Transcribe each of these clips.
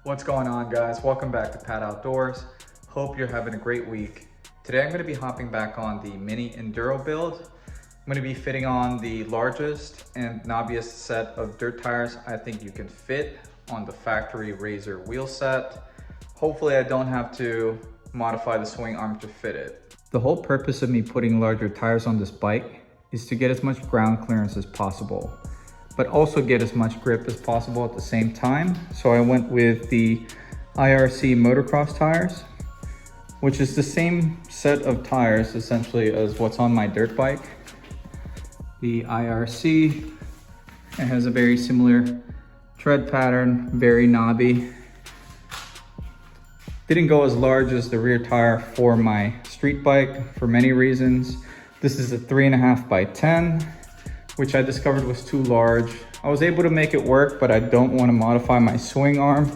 What's going on, guys? Welcome back to Pat Outdoors. Hope you're having a great week. Today I'm going to be hopping back on the mini Enduro build. I'm going to be fitting on the largest and knobbiest set of dirt tires I think you can fit on the factory Razor wheel set. Hopefully I don't have to modify the swing arm to fit it. The whole purpose of me putting larger tires on this bike is to get as much ground clearance as possible, but also get as much grip as possible at the same time. So I went with the IRC motocross tires, which is the same set of tires essentially as what's on my dirt bike. The IRC, it has a very similar tread pattern, very knobby. Didn't go as large as the rear tire for my street bike for many reasons. This is a 3.5 by 10. Which I discovered was too large. I was able to make it work, but I don't want to modify my swing arm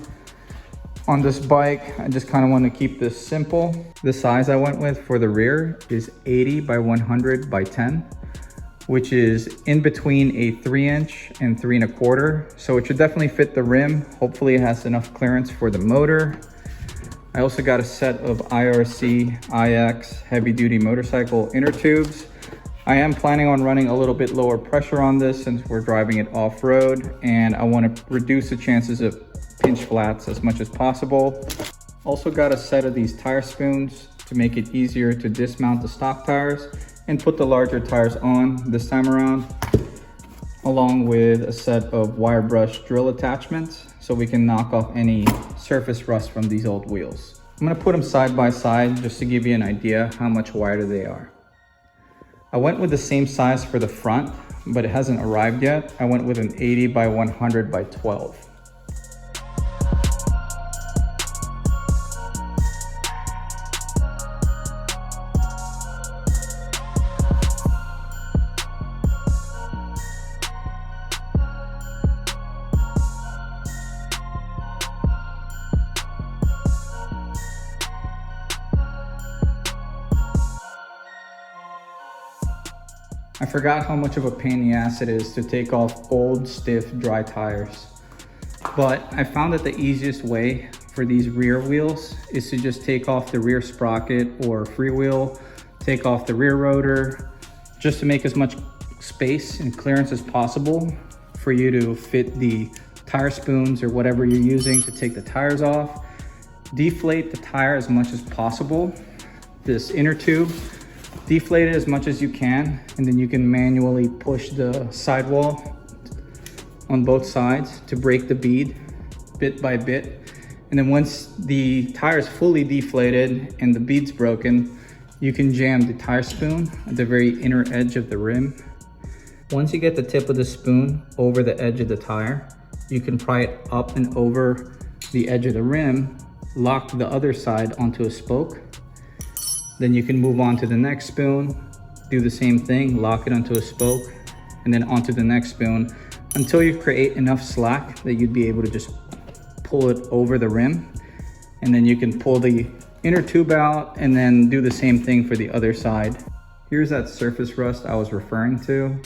on this bike. I just kind of want to keep this simple. The size I went with for the rear is 80 by 100 by 10, which is in between a 3-inch and 3.25. So it should definitely fit the rim. Hopefully it has enough clearance for the motor. I also got a set of IRC IX heavy duty motorcycle inner tubes. I am planning on running a little bit lower pressure on this since we're driving it off-road, and I want to reduce the chances of pinch flats as much as possible. Also got a set of these tire spoons to make it easier to dismount the stock tires and put the larger tires on this time around, along with a set of wire brush drill attachments so we can knock off any surface rust from these old wheels. I'm going to put them side by side just to give you an idea how much wider they are. I went with the same size for the front, but it hasn't arrived yet. I went with an 80 by 100 by 12. I forgot how much of a pain in the ass it is to take off old, stiff, dry tires. But I found that the easiest way for these rear wheels is to just take off the rear sprocket or freewheel, take off the rear rotor, just to make as much space and clearance as possible for you to fit the tire spoons or whatever you're using to take the tires off. Deflate the tire as much as possible, this inner tube. Deflate it as much as you can, and then you can manually push the sidewall on both sides to break the bead bit by bit. And then once the tire is fully deflated and the bead's broken, you can jam the tire spoon at the very inner edge of the rim. Once you get the tip of the spoon over the edge of the tire, you can pry it up and over the edge of the rim, lock the other side onto a spoke. Then you can move on to the next spoon, do the same thing, lock it onto a spoke, and then onto the next spoon until you create enough slack that you'd be able to just pull it over the rim. And then you can pull the inner tube out and then do the same thing for the other side. Here's that surface rust I was referring to.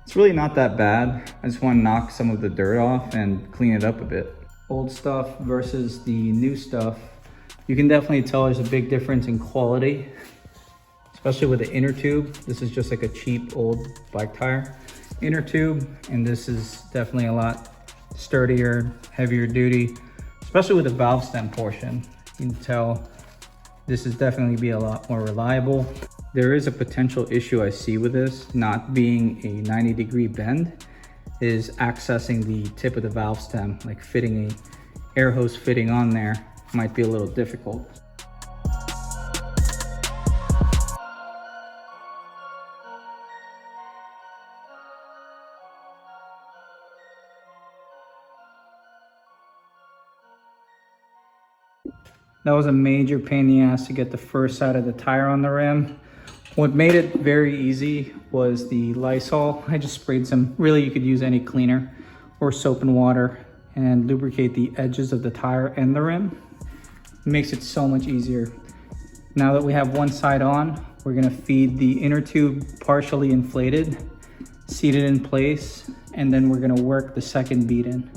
It's really not that bad. I just want to knock some of the dirt off and clean it up a bit. Old stuff versus the new stuff. You can definitely tell there's a big difference in quality, especially with the inner tube. This is just like a cheap old bike tire inner tube, and this is definitely a lot sturdier, heavier duty, especially with the valve stem portion. You can tell this is definitely be a lot more reliable. There is a potential issue I see with this not being a 90-degree bend is accessing the tip of the valve stem, like fitting a air hose fitting on there might be a little difficult. That was a major pain in the ass to get the first side of the tire on the rim. What made it very easy was the Lysol. I just sprayed some, really you could use any cleaner or soap and water and lubricate the edges of the tire and the rim. It makes it so much easier. Now that we have one side on, we're gonna feed the inner tube partially inflated, seat it in place, and then we're gonna work the second bead in.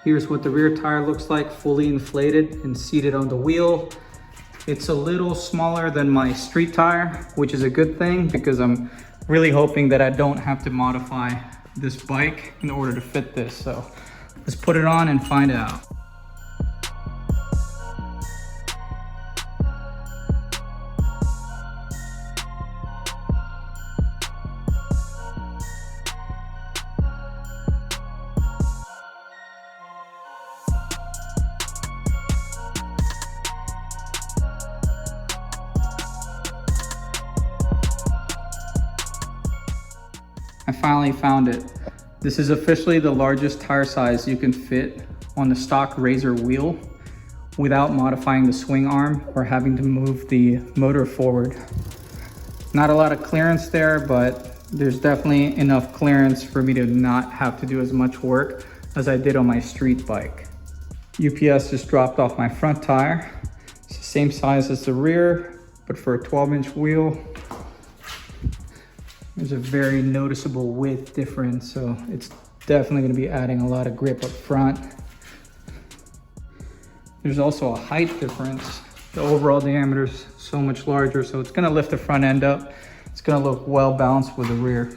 Here's what the rear tire looks like, fully inflated and seated on the wheel. It's a little smaller than my street tire, which is a good thing because I'm really hoping that I don't have to modify this bike in order to fit this. So let's put it on and find out. I finally found it. This is officially the largest tire size you can fit on the stock Razor wheel without modifying the swing arm or having to move the motor forward. Not a lot of clearance there, but there's definitely enough clearance for me to not have to do as much work as I did on my street bike. UPS just dropped off my front tire. It's the same size as the rear, but for a 12-inch wheel. There's a very noticeable width difference, so it's definitely going to be adding a lot of grip up front. There's also a height difference. The overall diameter is so much larger, so it's going to lift the front end up. It's going to look well balanced with the rear.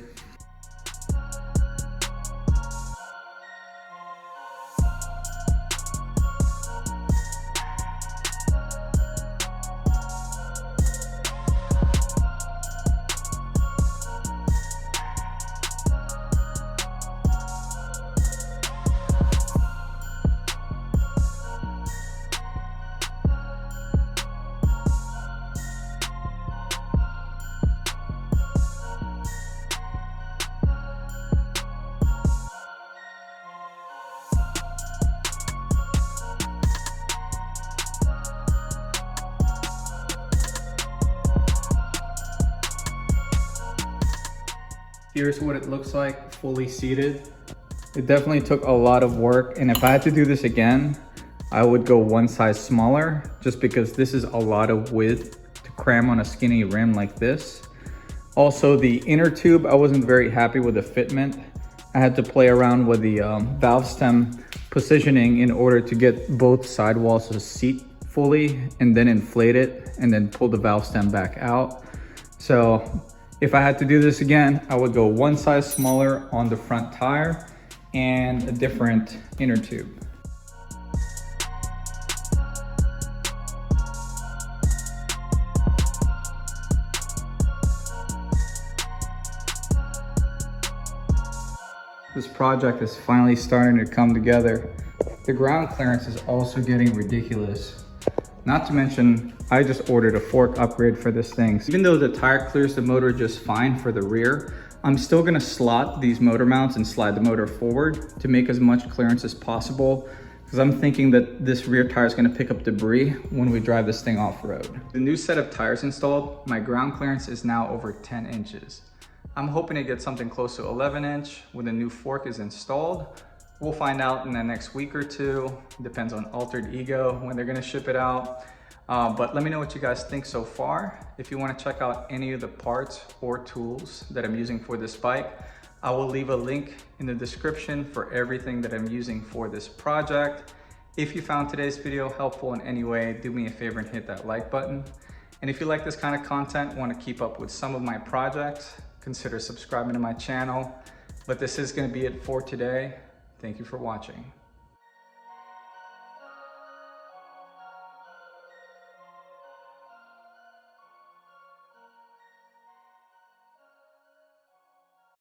Here's what it looks like fully seated. It definitely took a lot of work, and if I had to do this again, I would go one size smaller just because this is a lot of width to cram on a skinny rim like this. Also, the inner tube, I wasn't very happy with the fitment. I had to play around with the valve stem positioning in order to get both sidewalls to seat fully and then inflate it and then pull the valve stem back out. So if I had to do this again, I would go one size smaller on the front tire and a different inner tube. This project is finally starting to come together. The ground clearance is also getting ridiculous. Not to mention, I just ordered a fork upgrade for this thing. Even though the tire clears the motor just fine for the rear, I'm still gonna slot these motor mounts and slide the motor forward to make as much clearance as possible, because I'm thinking that this rear tire is gonna pick up debris when we drive this thing off-road. The new set of tires installed, my ground clearance is now over 10 inches. I'm hoping to get something close to 11 inch when the new fork is installed. We'll find out in the next week or two. Depends on Altered Ego when they're gonna ship it out. But let me know what you guys think so far. If you wanna check out any of the parts or tools that I'm using for this bike, I will leave a link in the description for everything that I'm using for this project. If you found today's video helpful in any way, do me a favor and hit that like button. And if you like this kind of content, want to keep up with some of my projects, consider subscribing to my channel. But this is gonna be it for today. Thank you for watching.